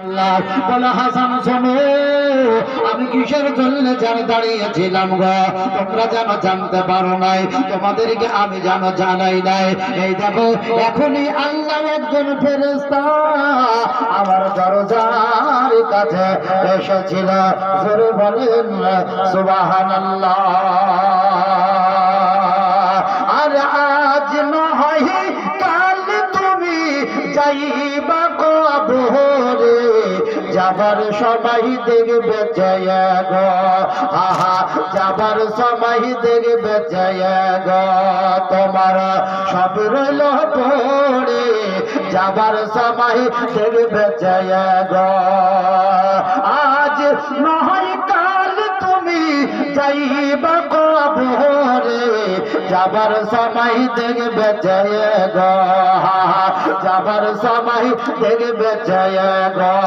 আল্লাহ বলে হাসান শোনো, আমি কিসের জন্য দাঁড়িয়েছিলাম গো, তোমরা যেন জানতে পারো নাই, তোমাদেরকে আমি যেন জানাই নাই। এই দেখো এখনই আল্লাহ একজন ফেরেশতা আমার দরজার কাছে এসেছিল। জোরে বলেন সুবহানাল্লাহ। আর আজ নয় কাল তুমি যাইবা কবরে, যাবার সময় দেখবে জয় গো, আহা যাবার সময় দেখবে জয় গো, তোমার সব রইল পড়ে, যাবার সময় দেখবে জয় গো। আজ নয় কাল তুমি যাইবা কবরে, যাবার সময় দেখবে জয় গো, যাবার সময় দেখবে জয় গো।